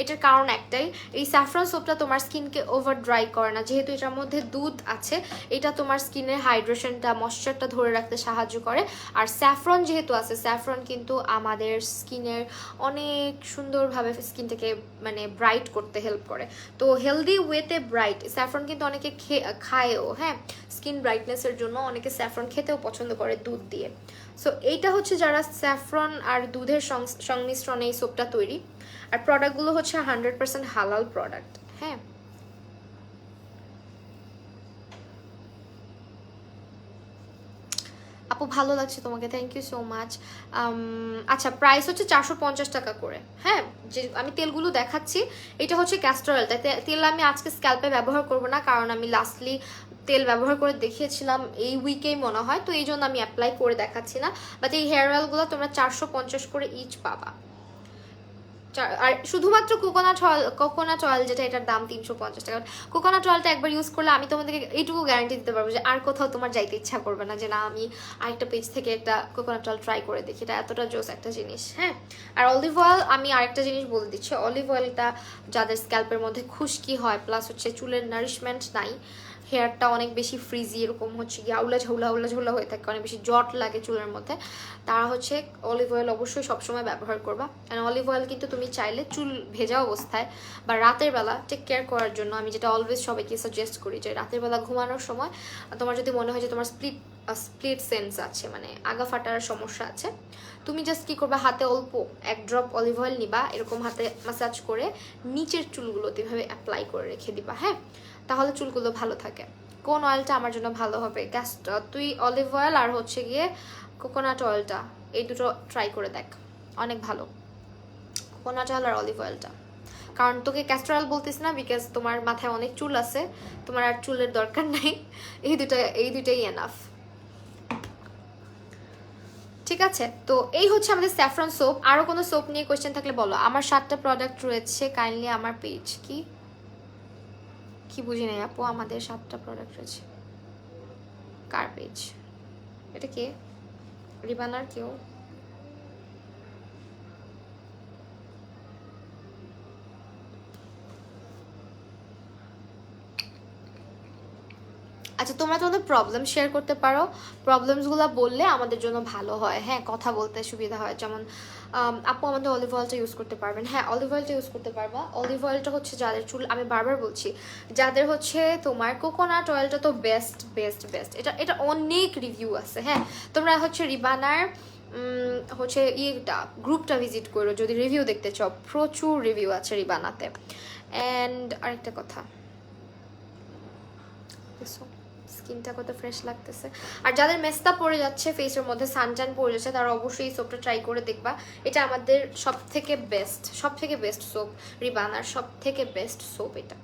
এটার কারণ একটাই, এই স্যাফরন সোপটা তোমার স্কিনকে ওভার ড্রাই করে না, যেহেতু এটার মধ্যে দুধ আছে, এটা তোমার স্কিনের হাইড্রেশনটা ময়শ্চারটা ধরে রাখতে সাহায্য করে। আর স্যাফরন যেহেতু আছে, স্যাফরন কিন্তু আমাদের স্কিনের অনেক সুন্দরভাবে স্কিনটাকে মানে ব্রাইট করতে হেল্প করে। তো হেলদি ওয়েতে ব্রাইট স্যাফরন কিন্তু অনেকে খায়ও, হ্যাঁ, স্কিন ব্রাইটনেসের জন্য অনেকে স্যাফরন খেতেও পছন্দ করে দুধ দিয়ে। সো এইটা হচ্ছে যারা স্যাফরন আর দুধের সংমিশ্রণে এই সোপটা তৈরি। আর প্রোডাক্টগুলো হচ্ছে 100% হালাল প্রোডাক্ট, হ্যাঁ। আপু ভালো লাগছে তোমাকে, থ্যাংক ইউ সো মাচ। আচ্ছা, প্রাইস হচ্ছে 450 টাকা করে, হ্যাঁ। যে আমি তেলগুলো দেখাচ্ছি, এটা হচ্ছে ক্যাস্টর অয়েল। তেল আমি আজকে স্ক্যাল্পে ব্যবহার করব না, কারণ আমি লাস্টলি তেল ব্যবহার করে দেখিয়েছিলাম এই উইকেই মনে হয়, তো এই জন্য আমি অ্যাপ্লাই করে দেখাচ্ছি না। বাট এই হেয়ার অয়েলগুলো তোমরা 450 করে ইচ পাবা। আর শুধুমাত্র কোকোনাট অয়েল যেটা, এটার দাম 350 টাকা। কোকোনাট অয়েলটা একবার ইউজ করলে আমি তোমাদেরকে এইটুকু গ্যারান্টি দিতে পারবো যে আর কোথাও তোমার যাইতে ইচ্ছা করবে না যে না আমি আরেকটা পেজ থেকে একটা কোকোনাট অয়েল ট্রাই করে দেখি, এটা এতটা জোস একটা জিনিস, হ্যাঁ। আর অলিভ অয়েল, আমি আরেকটা জিনিস বলে দিচ্ছি, অলিভ অয়েলটা যাদের স্ক্যাল্পের মধ্যে খুশকি হয়, প্লাস হচ্ছে চুলের নারিশমেন্ট নাই, হেয়ারটা অনেক বেশি ফ্রিজি, এরকম হচ্ছে গিয়ে আউলা ঝৌলা হয়ে থাকে, অনেক বেশি জট লাগে চুলের মধ্যে, তারা হচ্ছে অলিভ অয়েল অবশ্যই সবসময় ব্যবহার করবা। কারণ অলিভ অয়েল কিন্তু তুমি চাইলে চুল ভেজা অবস্থায় বা রাতের বেলা টেক কেয়ার করার জন্য, আমি যেটা অলওয়েজ সবাইকে সাজেস্ট করি যে রাতের বেলা ঘুমানোর সময় তোমার যদি মনে হয় যে তোমার স্প্লিট সেন্স আছে, মানে আগা ফাটার সমস্যা আছে, তুমি জাস্ট কি করবা, হাতে অল্প 1 ড্রপ অলিভ অয়েল নিবা, এরকম হাতে মাসাজ করে নিচের চুলগুলোতে এভাবে অ্যাপ্লাই করে রেখে দিবা, হ্যাঁ, তাহলে চুলগুলো ভালো থাকে। কোন অয়েলটা আমার জন্য ভালো হবে? তুই অলিভ অয়েল আর হচ্ছে গিয়ে কোকোনাট অয়েলটা, এই দুটো ট্রাই করে দেখ, অনেক ভালো কোকোনাট অয়েল আর অলিভ অয়েলটা। কারণ তোকে ক্যাস্টর অয়েল বলতেছি না বিকজ তোমার মাথায় অনেক চুল আছে, তোমার আর চুলের দরকার নাই, এই দুটাই এনাফ। ঠিক আছে, তো এই হচ্ছে আমাদের স্যাফরন সোপ। আরো কোনো সোপ নিয়ে কোয়েশ্চেন থাকলে বলো। আমার 7টা প্রোডাক্ট রয়েছে, কাইন্ডলি আমার পেজ কি বুঝি নাই আপু, আমাদের 7টা প্রোডাক্ট রয়েছে কার পেজ? এটা কে? রিবানার কেউ? আচ্ছা, তোমরা তোমাদের প্রবলেম শেয়ার করতে পারো, প্রবলেমসগুলো বললে আমাদের জন্য ভালো হয়। হ্যাঁ, কথা বলতে সুবিধা হয়। যেমন আপু আমাদের অলিভ অয়েলটা ইউজ করতে পারবেন। হ্যাঁ, অলিভ অয়েলটা ইউজ করতে পারবা। অলিভ অয়েলটা হচ্ছে যাদের চুল, আমি বারবার বলছি, যাদের হচ্ছে তোমার কোকোনাট অয়েলটা তো বেস্ট বেস্ট বেস্ট, এটা অনেক রিভিউ আছে। হ্যাঁ, তোমরা হচ্ছে রিবানার হচ্ছে গ্রুপটা ভিজিট করো যদি রিভিউ দেখতে চাও, প্রচুর রিভিউ আছে রিবানাতে। অ্যান্ড আরেকটা কথা, স্কিনটা কত ফ্রেশ লাগতেছে। আর যাদের মেস্তা পড়ে যাচ্ছে, ফেসের মধ্যে সানটান পড়ে যাচ্ছে, তারা অবশ্যই এই সোপটা ট্রাই করে দেখবা। এটা আমাদের সব থেকে বেস্ট সোপ, রিবানার সব থেকে বেস্ট সোপ এটা।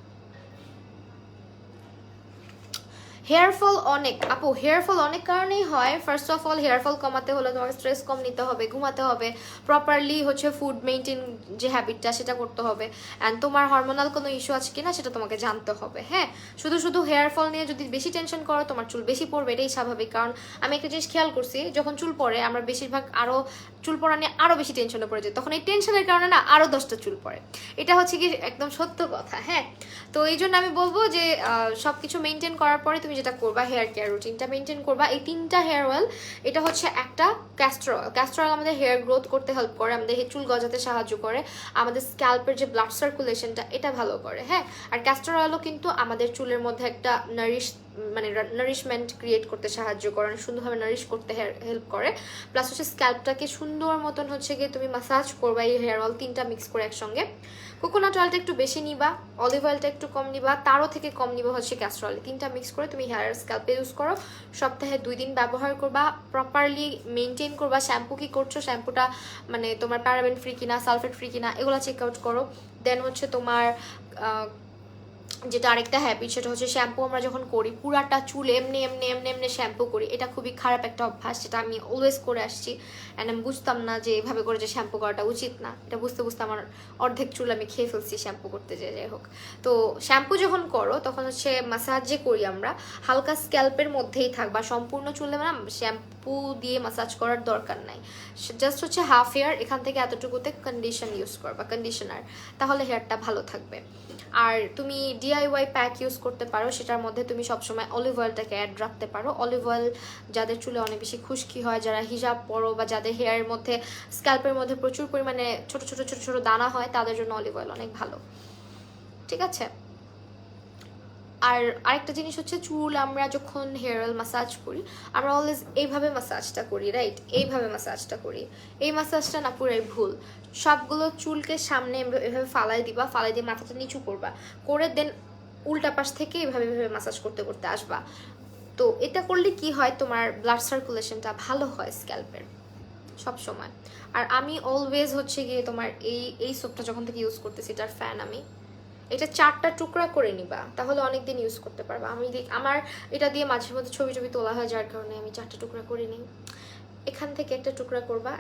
হেয়ার ফল অনেক আপু, হেয়ার ফল অনেক কারণেই হয়। First of all, hair fall কমাতে হলে তোমাকে স্ট্রেস কম নিতে হবে, ঘুমাতে হবে, প্রপারলি হচ্ছে ফুড মেনটেন যে হ্যাবিটটা সেটা করতে হবে, অ্যান্ড তোমার হরমোনাল কোনো ইস্যু আছে কিনা সেটা তোমাকে জানতে হবে। হ্যাঁ, শুধু হেয়ার ফল নিয়ে যদি বেশি টেনশন করো, তোমার চুল বেশি পড়বে, এটাই স্বাভাবিক। কারণ আমি একটা জিনিস খেয়াল করছি, যখন চুল পড়ে আমরা বেশিরভাগ আরও চুল পড়া নিয়ে আরও বেশি টেনশনে পড়ে যায়, তখন এই টেনশনের কারণে না আরও 10টা চুল পড়ে। এটা হচ্ছে কি একদম সত্য কথা। হ্যাঁ, তো এই জন্য আমি বলবো যে সব কিছু মেনটেন করার পরে তুমি যেটা করবা, হেয়ার কেয়ার রুটিনটা মেনটেন করবা। এই 3টা হেয়ার অয়েল, এটা হচ্ছে একটা ক্যাস্টর অয়েল। ক্যাস্টর অয়েল আমাদের হেয়ার গ্রোথ করতে হেল্প করে, আমাদের চুল গজাতে সাহায্য করে, আমাদের স্ক্যাল্পের যে ব্লাড সার্কুলেশনটা এটা ভালো করে। হ্যাঁ, আর ক্যাস্টর অয়েলও কিন্তু আমাদের চুলের মধ্যে একটা নারিশমেন্ট ক্রিয়েট করতে সাহায্য করে, সুন্দরভাবে নারিশ করতে হেল্প করে। প্লাস হচ্ছে স্ক্যাল্পটাকে সুন্দর মতন হচ্ছে গিয়ে তুমি মাসাজ করবা এই হেয়ার অয়েল 3টা মিক্স করে একসঙ্গে। কোকোনাট অয়েলটা একটু বেশি নিবা, অলিভ অয়েলটা একটু কম নিবা, তারও থেকে কম নিবা হচ্ছে ক্যাস্টর অয়েল। 3টা মিক্স করে তুমি হেয়ার স্ক্যাল্পে ইউজ করো, সপ্তাহে 2 দিন ব্যবহার করবা, প্রপারলি মেনটেন করবা। শ্যাম্পু কি করছো, শ্যাম্পুটা মানে তোমার প্যারাবেন ফ্রি কিনা, সালফেট ফ্রি কিনা, এগুলো চেক আউট করো। দেন হচ্ছে তোমার যেটা আরেকটা হ্যাবিট, সেটা হচ্ছে শ্যাম্পু আমরা যখন করি পুরাটা চুল এমনি এমনি এমনি এমনি শ্যাম্পু করি, এটা খুবই খারাপ একটা অভ্যাস, যেটা আমি অলওয়েজ করে আসছি। অ্যান্ড আমি বুঝতাম না যে এভাবে করে যে শ্যাম্পু করাটা উচিত না, এটা বুঝতে বুঝতে আমার অর্ধেক চুল আমি খেয়ে ফেলছি শ্যাম্পু করতে, যাই হোক। তো শ্যাম্পু যখন করো তখন হচ্ছে মাসাজ যে করি আমরা, হালকা স্ক্যাল্পের মধ্যেই থাকবা, সম্পূর্ণ চুলে না শ্যাম্পু দিয়ে মাসাজ করার দরকার নাই। জাস্ট হচ্ছে হাফ হেয়ার এখান থেকে এতটুকুতে কন্ডিশন ইউজ করবা, কন্ডিশনার, তাহলে হেয়ারটা ভালো থাকবে। আর তুমি DIY প্যাক ইউজ করতে পারো, সেটার মধ্যে তুমি সবসময় অলিভ অয়েলটাকে অ্যাড রাখতে পারো। অলিভ অয়েল যাদের চুলে অনেক বেশি খুশকি হয়, যারা হিজাব পরো, বা যাদের হেয়ারের মধ্যে স্ক্যাল্পের মধ্যে প্রচুর পরিমাণে ছোট ছোট দানা হয়, তাদের জন্য অলিভ অয়েল অনেক ভালো। ঠিক আছে, আর আরেকটা জিনিস হচ্ছে, চুল আমরা যখন হেয়ার অয়েল মাসাজ করি, আমরা অলওয়েজ এইভাবে মাসাজটা করি, রাইট? এইভাবে মাসাজটা করি, এই মাসাজটা না পুরাই ভুল। সবগুলো চুলকে সামনে এভাবে ফালাই দিবা, ফালাই দিয়ে মাথাটা নিচু করবা, করে দেন উল্টা পাশ থেকে এভাবে এভাবে মাসাজ করতে করতে আসবা। তো এটা করলে কি হয়, তোমার ব্লাড সার্কুলেশনটা ভালো হয় স্ক্যাল্পের সব সময়। আর আমি অলওয়েজ হচ্ছে গিয়ে তোমার এই সোপটা যখন থেকে ইউজ করতেছি, এটার ফ্যান আমি। এটা 4টা টুকরা করে নিবা, তাহলে অনেকদিন ইউজ করতে পারবা। আমার এটা দিয়ে মাঝে মধ্যে ছবি তোলা হয়, যার কারণে আমি 4টা টুকরা করে নিই। এখান থেকে একটা টুকরা করবা,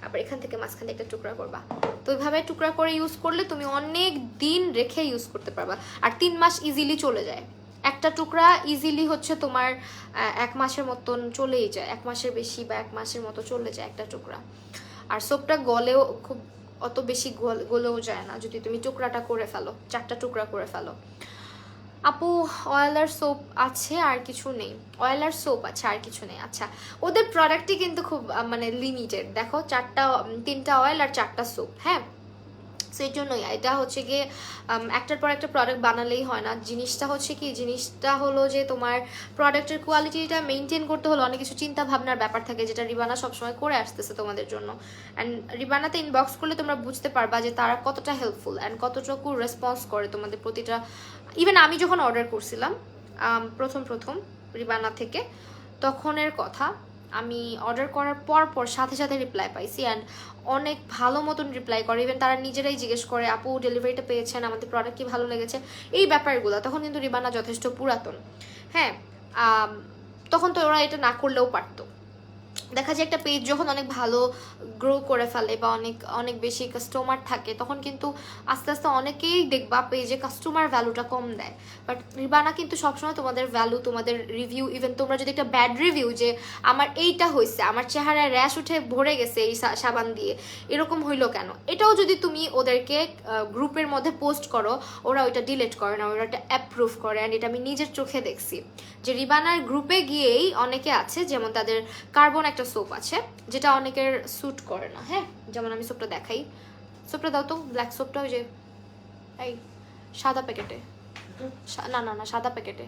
আবার এখান থেকে মাঝখানে একটা টুকরা করবা। তো ওইভাবে টুকরা করে ইউজ করলে তুমি অনেক দিন রেখে ইউজ করতে পারবা, আর 3 মাস ইজিলি চলে যায়। একটা টুকরা ইজিলি হচ্ছে তোমার 1 মাসের মতন চলেই যায়, 1 মাসের বেশি বা 1 মাসের মতো চলে যায় একটা টুকরা। আর সোপটা গলেও খুব অত বেশি গলেও যায় না যদি তুমি টুকরাটা করে ফেলো, 4টা টুকরা করে ফেলো। আপু অয়েল আর সোপ আছে আর কিছু নেই? অয়েল আর সোপ আছে আর কিছু নেই। আচ্ছা, ওদের প্রোডাক্টই কিন্তু খুব মানে লিমিটেড। দেখো 3টা অয়েল আর 4টা সোপ। হ্যাঁ, সেই জন্যই এটা হচ্ছে গিয়ে একটার পর একটা প্রোডাক্ট বানালেই হয় না। জিনিসটা হচ্ছে কি, জিনিসটা হলো যে তোমার প্রোডাক্টের কোয়ালিটিটা মেনটেন করতে হলে অনেক কিছু চিন্তা ভাবনার ব্যাপার থাকে, যেটা রিবানা সবসময় করে আসতেছে তোমাদের জন্য। অ্যান্ড রিবানাতে ইনবক্স করলে তোমরা বুঝতে পারবা যে তারা কতটা হেল্পফুল অ্যান্ড কতটুকু রেসপন্স করে তোমাদের প্রতিটা। ইভেন আমি যখন অর্ডার করছিলাম প্রথম রিবানা থেকে, তখনের কথা, আমি অর্ডার করার পর সাথে সাথে রিপ্লাই পাইছি, অ্যান্ড অনেক ভালো মতন রিপ্লাই করে। ইভেন তারা নিজেরাই জিজ্ঞেস করে আপু ডেলিভারিটা পেয়েছেন, আমাদের প্রোডাক্ট কি ভালো লেগেছে, এই ব্যাপারগুলো। তখন কিন্তু রিবানা যথেষ্ট পুরাতন, হ্যাঁ। তখন তো ওরা এটা না করলেও পারতো। দেখা যায় একটা পেজ যখন অনেক ভালো গ্রো করে ফেলে বা অনেক অনেক বেশি কাস্টমার থাকে, তখন কিন্তু আস্তে আস্তে অনেকেই দেখবা পেজে কাস্টমার ভ্যালুটা কম দেয়। বাট রিবানা কিন্তু সবসময় তোমাদের ভ্যালু, তোমাদের রিভিউ, ইভেন তোমরা যদি একটা ব্যাড রিভিউ যে আমার এইটা হয়েছে, আমার চেহারায় র্যাশ উঠে ভরে গেছে এই সাবান দিয়ে, এরকম হইলো কেন, এটাও যদি তুমি ওদেরকে গ্রুপের মধ্যে পোস্ট করো, ওরা ওইটা ডিলিট করে না, ওরা এটা অ্যাপ্রুভ করে। অ্যান্ড এটা আমি নিজের চোখে দেখছি যে রিবানার গ্রুপে গিয়েই অনেকে আছে, যেমন তাদের কার্বন একটা সোপ আছে যেটা অনেকের স্যুট করে না, হ্যাঁ। যেমন আমি সোপটা দেখাই, সোপটা দাও তো, ব্ল্যাক সোপটা, ওই যে এই সাদা প্যাকেটে, না না না সাদা প্যাকেটে,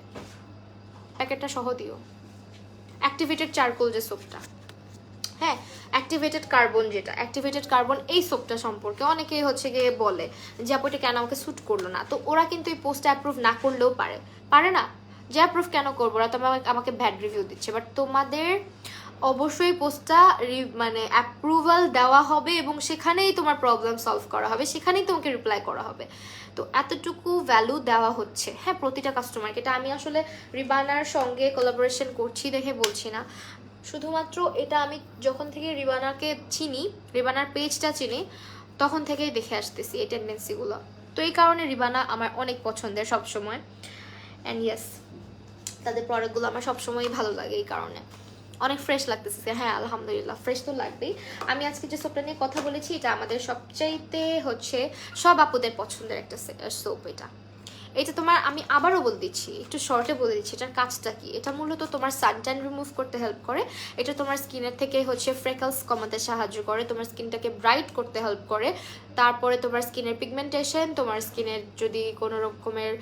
প্যাকেটটা সহ দিও। অ্যাক্টিভেটেড চারকোল যে সোপটা, হ্যাঁ, অ্যাক্টিভেটেড কার্বন, যেটা অ্যাক্টিভেটেড কার্বন, এই সোপটা সম্পর্কে অনেকেই হচ্ছে গিয়ে বলে যে আপু এটা কেন আমাকে স্যুট করলো না। তো ওরা কিন্তু এই পোস্টটা অ্যাপ্রুভ না করলেও পারে না, যে অ্যাপ্রুভ কেন করবো, ওরা তো আমাকে ব্যাড রিভিউ দিচ্ছে। বাট তোমাদের অবশ্যই পোস্টটা মানে অ্যাপ্রুভাল দেওয়া হবে এবং সেখানেই তোমার প্রবলেম সলভ করা হবে, সেখানেই তোমাকে রিপ্লাই করা হবে। তো এতটুকু ভ্যালু দেওয়া হচ্ছে, হ্যাঁ, প্রতিটা কাস্টমারকে। এটা আমি আসলে রিবানার সঙ্গে কোলাবোরেশন করছি দেখে বলছি না, শুধুমাত্র এটা আমি যখন থেকে রিবানাকে চিনি, রিবানার পেজটা চিনি, তখন থেকেই দেখে আসতেছি এই টেন্ডেন্সিগুলো। তো এই কারণে রিবানা আমার অনেক পছন্দের সবসময়। অ্যান্ড ইয়েস, তাদের প্রোডাক্টগুলো আমার সবসময়ই ভালো লাগে এই কারণে। অনেক ফ্রেশ লাগতেছে, হ্যাঁ আলহামদুলিল্লাহ, ফ্রেশ তো লাগবেই। আমি আজকে যে সোপটা নিয়ে কথা বলেছি, এটা আমাদের সবচাইতে হচ্ছে সব আপুদের পছন্দের একটা সোপ। এটা তোমার, আমি আবারও বলে দিচ্ছি, একটু শর্টে বলে দিচ্ছি এটার কাজটা কি। এটা মূলত তোমার সানট্যান রিমুভ করতে হেল্প করে, এটা তোমার স্কিনের থেকে হচ্ছে ফ্রেকলস কমাতে সাহায্য করে, তোমার স্কিনটাকে ব্রাইট করতে হেল্প করে। তারপরে তোমার স্কিনের পিগমেন্টেশন, তোমার স্কিনের যদি কোনো রকমের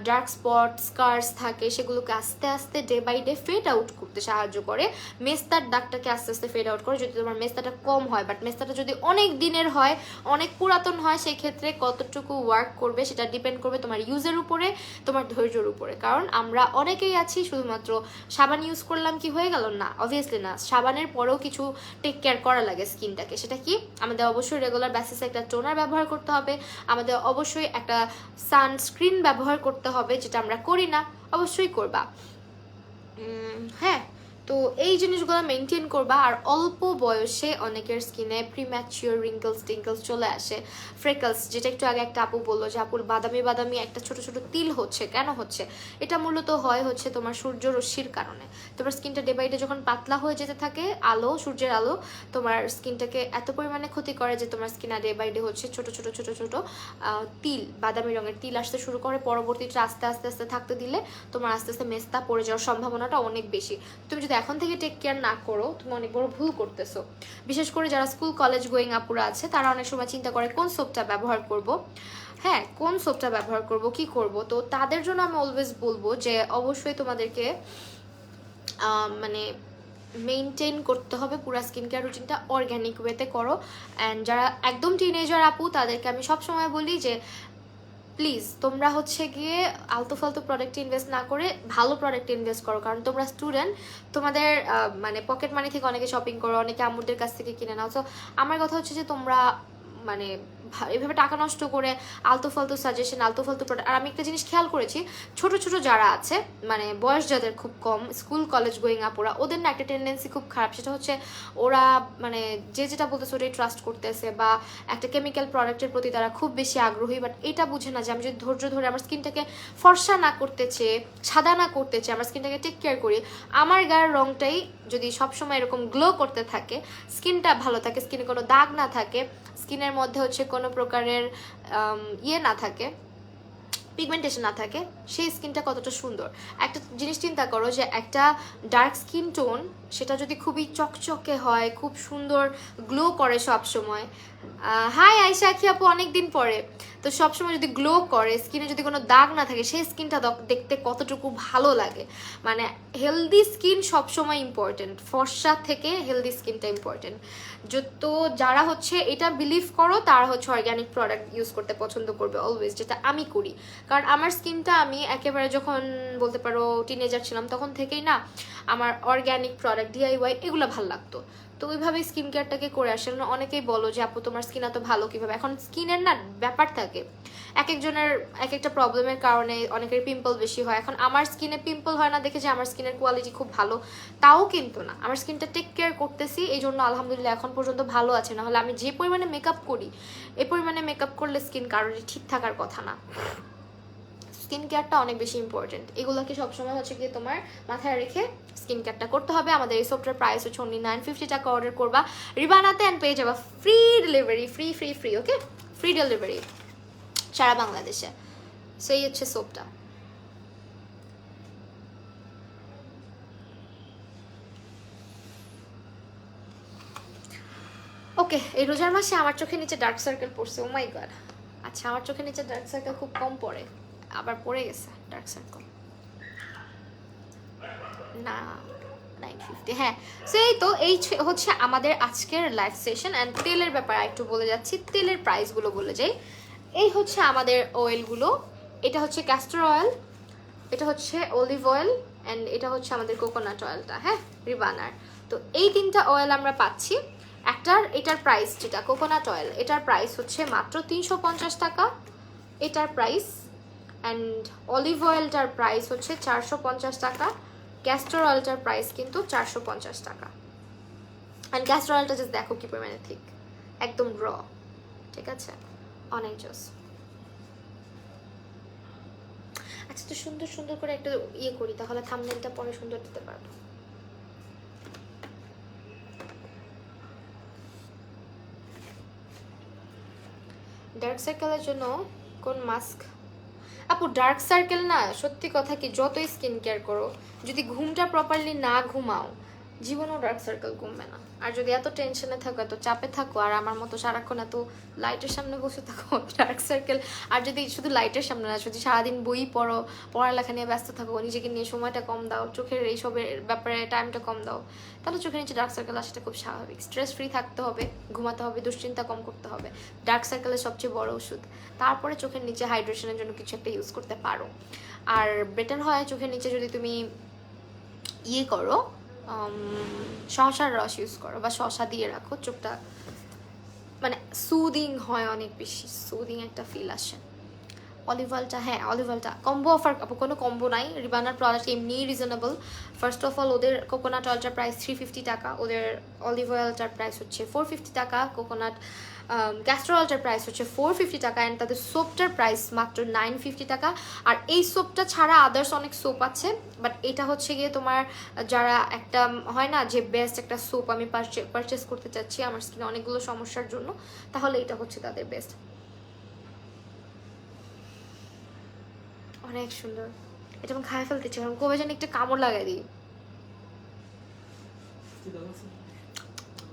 ডার্ক স্পট স্কার্স থাকে, সেগুলোকে আস্তে আস্তে day by day fade out করতে সাহায্য করে। মেস্তার দাগটাকে আস্তে আস্তে ফেড আউট করে। যদি তোমার মেস্তাটা কম হয়, বাট মেস্তাটা যদি অনেক দিনের হয়, অনেক পুরাতন হয়, সেই ক্ষেত্রে কতটুকু ওয়ার্ক করবে সেটা ডিপেন্ড করবে তোমার ইউজের উপরে, তোমার ধৈর্যের উপরে। কারণ আমরা অনেকেই আছি শুধুমাত্র সাবান ইউজ করলাম কি হয়ে গেল, না, অবভিয়াসলি না। সাবানের পরেও কিছু টেক কেয়ার করা লাগে স্কিনটাকে। সেটা কি, আমাদের অবশ্যই রেগুলার বেসিসে একটা টোনার ব্যবহার করতে হবে, আমাদের অবশ্যই একটা সানস্ক্রিন ব্যবহার করতে হবে, যেটা আমরা করি না, অবশ্যই করবা, হ্যাঁ। তো এই জিনিসগুলো মেনটেন করবা। আর অল্প বয়সে অনেকের স্কিনে প্রিম্যাচিওর রিঙ্কলস চলে আসে, ফ্রেকলস, যেটা একটু আগে একটা আপু বললো যে আপুর বাদামি বাদামি একটা ছোট ছোট তিল হচ্ছে, কেন হচ্ছে? এটা মূলত হচ্ছে তোমার সূর্য রশ্মির কারণে। তোমার স্কিনটা ডে বাই ডে যখন পাতলা হয়ে যেতে থাকে, সূর্যের আলো তোমার স্কিনটাকে এত পরিমাণে ক্ষতি করে যে তোমার স্কিনে ডে বাই ডে হচ্ছে ছোট ছোট ছোট ছোট তিল, বাদামি রঙের তিল আসতে শুরু করে। পরবর্তীতে আস্তে আস্তে আস্তে থাকতে দিলে তোমার আস্তে আস্তে মেস্তা পড়ে যাওয়ার সম্ভাবনাটা অনেক বেশি। তুমি যদি এখন থেকে টেক কেয়ার না করো, তুমি অনেক বড় ভুল করতেছো। বিশেষ করে যারা স্কুল কলেজ গোয়িং আপুরা আছে, তারা অনেক সময় চিন্তা করে কোন সোপটা ব্যবহার করব, হ্যাঁ, কোন সোপটা ব্যবহার করব, কি করব। তো তাদের জন্য আমি অলওয়েজ বলবো যে অবশ্যই তোমাদেরকে মানে মেনটেন করতে হবে পুরো স্কিন কেয়ার রুটিনটা, অর্গ্যানিক ওয়েতে করো। অ্যান্ড যারা একদম টিনেজার আপু, তাদেরকে আমি সবসময় বলি যে প্লিজ তোমরা হচ্ছে গিয়ে আলতু ফালতু প্রোডাক্টে ইনভেস্ট না করে ভালো প্রোডাক্টে ইনভেস্ট করো। কারণ তোমরা স্টুডেন্ট, তোমাদের মানে পকেট মানি থেকে অনেকে শপিং করো, অনেকে আম্মুদের কাছ থেকে কিনে নাও। তো আমার কথা হচ্ছে যে তোমরা মানে এভাবে টাকা নষ্ট করে আলতু ফালতু সাজেশন, আলতু ফালতু প্রোডাক্ট। আর আমি একটা জিনিস খেয়াল করেছি, ছোট ছোট যারা আছে, মানে বয়স যাদের খুব কম, স্কুল কলেজ গোয়িং আপুরা, ওদের না একটা টেন্ডেন্সি খুব খারাপ। সেটা হচ্ছে ওরা মানে যেটা বলতেছে ওটাই ট্রাস্ট করতেছে, বা একটা কেমিক্যাল প্রোডাক্টের প্রতি তারা খুব বেশি আগ্রহী। বাট এটা বুঝে না যে আমি যদি ধৈর্য ধরে আমার স্কিনটাকে ফর্সা না করতে চেয়ে, সাদা না করতে চেয়ে, আমার স্কিনটাকে টেক কেয়ার করি, আমার গায়ের রংটাই যদি সবসময় এরকম গ্লো করতে থাকে, স্কিনটা ভালো থাকে, স্কিনে কোনো দাগ না থাকে, স্কিনের মধ্যে হচ্ছে কোনো প্রকারের না থাকে, পিগমেন্টেশন না থাকে, সেই স্কিনটা কতটা সুন্দর। একটা জিনিস চিন্তা করো যে একটা ডার্ক স্কিন টোন, সেটা যদি খুবই চকচকে হয়, খুব সুন্দর গ্লো করে সব সময়, হাই আয়শা আখি আপু, অনেকদিন পরে। তো সবসময় যদি গ্লো করে, স্কিনে যদি কোনো দাগ না থাকে, সেই স্কিনটা দেখতে কতটুকু ভালো লাগে। মানে হেলদি স্কিন সবসময় ইম্পর্টেন্ট, ফর্সা থেকে হেলদি স্কিনটা ইম্পর্টেন্ট। তো যারা হচ্ছে এটা বিলিভ করো, তারা হচ্ছে অর্গ্যানিক প্রোডাক্ট ইউজ করতে পছন্দ করবে অলওয়েজ, যেটা আমি করি। কারণ আমার স্কিনটা আমি একেবারে যখন বলতে পারো টিনেজার ছিলাম তখন থেকেই না আমার অর্গ্যানিক প্রোডাক্ট ডিআইওয়াই এগুলো ভালো লাগতো। তো ওইভাবে স্কিন কেয়ারটাকে করে আসে। অনেকেই বলো যে আপু তোমার স্কিন এত ভালো কিভাবে। এখন স্কিনের না ব্যাপার থাকে, এক একজনের এক একটা প্রবলেমের কারণে অনেকের পিম্পল বেশি হয়। এখন আমার স্কিনে পিম্পল হয় না দেখে যে আমার স্কিনের কোয়ালিটি খুব ভালো, তাও কিন্তু না। আমার স্কিনটা টেক কেয়ার করতেছি, এই জন্য আলহামদুলিল্লাহ এখন পর্যন্ত ভালো আছে। না হলে আমি যে পরিমাণে মেকআপ করি, এই পরিমাণে মেকআপ করলে স্কিন কারোরই ঠিক থাকার কথা না। স্কিন কেয়ারটা অনেক বেশি ইম্পর্টেন্ট, এগুলোকে সবসময় হচ্ছে গিয়ে তোমার মাথায় রেখে স্কিন কেয়ারটা করতে হবে। আমাদের এই সোপটার প্রাইস হচ্ছে অনলি 950 টাকা। অর্ডার করবা রিবানাতে অ্যান্ড পেয়ে যাবা free delivery, free free free, okay, free delivery সারা বাংলাদেশে। সেই হচ্ছে সোপটা। ওকে, এই রোজার মাসে আমার চোখের নিচে ডার্ক সার্কেল পড়ছে। ও মাই গড। আচ্ছা, আমার চোখের নিচে ডার্ক সার্কেল খুব কম পড়ে, আবার পড়ে গেছে ডার্ক সার্কেল না। 950, হ্যাঁ। সেই তো এই হচ্ছে আমাদের আজকের লাইভ সেশন। অ্যান্ড তেলের ব্যাপারে একটু বলে যাচ্ছি, তেলের প্রাইসগুলো বলে যাই। এই হচ্ছে আমাদের অয়েলগুলো, এটা হচ্ছে ক্যাস্টর অয়েল, এটা হচ্ছে অলিভ অয়েল, অ্যান্ড এটা হচ্ছে আমাদের কোকোনাট অয়েলটা, হ্যাঁ, রিবানার। তো এই তিনটা অয়েল আমরা পাচ্ছি। এটার প্রাইস, যেটা কোকোনাট অয়েল, এটার প্রাইস হচ্ছে মাত্র 350 টাকা এটার প্রাইস। অ্যান্ড অলিভ অয়েলটার প্রাইস হচ্ছে 450 টাকা। ক্যাস্টর অয়েলটার প্রাইস কিন্তু 450 টাকা। অ্যান্ড ক্যাস্টর অয়েলটা জাস্ট দেখো কি পরিমাণে ঠিক, একদম র, ঠিক আছে, অনেক জোস। আচ্ছা, তো সুন্দর সুন্দর করে একটা ইয়ে করি, তাহলে থাম্বনেলটা পরে সুন্দর দিতে পারবো। ডার্ক সার্কেলের জন্য কোন মাস্ক? আপু ডার্ক সার্কেল না, সত্যি কথা কি, যতই স্কিন কেয়ার করো, যদি ঘুমটা প্রপারলি না ঘুমাও, জীবনেও ডার্ক সার্কেল কমবে না। আর যদি এত টেনশনে থাকো, এত চাপে থাকো, আর আমার মতো সারাক্ষণ এত লাইটের সামনে বসে থাকো, ডার্ক সার্কেল। আর যদি শুধু লাইটের সামনে না, যদি সারাদিন বই পড়ো, পড়ালেখা নিয়ে ব্যস্ত থাকো, নিজেকে নিয়ে সময়টা কম দাও, চোখের এইসবের ব্যাপারে টাইমটা কম দাও, তাহলে চোখের নিচে ডার্ক সার্কেল আসাটা খুব স্বাভাবিক। স্ট্রেস ফ্রি থাকতে হবে, ঘুমাতে হবে, দুশ্চিন্তা কম করতে হবে, ডার্ক সার্কেলের সবচেয়ে বড় ওষুধ। তারপরে চোখের নিচে হাইড্রেশনের জন্য কিছু একটা ইউজ করতে পারো। আর বেটার হয় চোখের নিচে যদি তুমি ইয়ে করো, শসার রস ইউজ করো বা শসা দিয়ে রাখো, চোখটা মানে সুদিং হয়, অনেক বেশি সুদিং একটা ফিল আসে। অলিভ অয়েলটা, হ্যাঁ অলিভ অয়েলটা কম্বো অফার, কোনো কম্বো নাই, রিবানার প্রোডাক্ট এমনিই রিজনেবল। ফার্স্ট অফ অল ওদের কোকোনাট অয়েলটার প্রাইস 350 টাকা, ওদের অলিভ অয়েলটার প্রাইস হচ্ছে 450 টাকা, কোকোনাট ক্যাস্টর অয়েলটার প্রাইস হচ্ছে 450 টাকা, অ্যান্ড তাদের সোপটার প্রাইস মাত্র 950 টাকা। আর এই সোপটা ছাড়া আদার্স অনেক সোপ আছে, বাট এটা হচ্ছে গিয়ে তোমার যারা একটা হয় না যে বেস্ট একটা সোপ আমি পারচেস করতে চাচ্ছি আমার স্কিনে অনেকগুলো সমস্যার জন্য, তাহলে এটা হচ্ছে তাদের বেস্ট। অনেক সুন্দর, এটা আমি খায় ফেলতে চাই, কবে যেন একটা কামড় লাগাই দিই,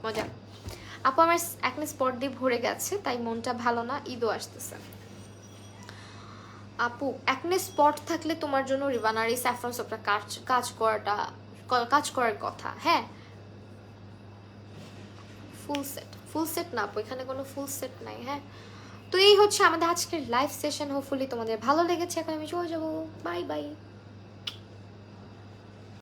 মজা। আপু আমার একনে স্পট দিয়ে ভরে গেছে, তাই মনটা ভালো না, ঈদও আসতেছে। আপু একনে স্পট থাকলে তোমার জন্য রিবানার এই স্যাফরন সোপটা কাজ করার কথা, হ্যাঁ। ফুল সেট না আপু, এখানে কোনো ফুল সেট নাই, হ্যাঁ। তো এই হচ্ছে আমাদের আজকের লাইভ সেশন, হোপফুলি তোমাদের ভালো লেগেছে। এখন আমি চলে যাবো, বাই বাই।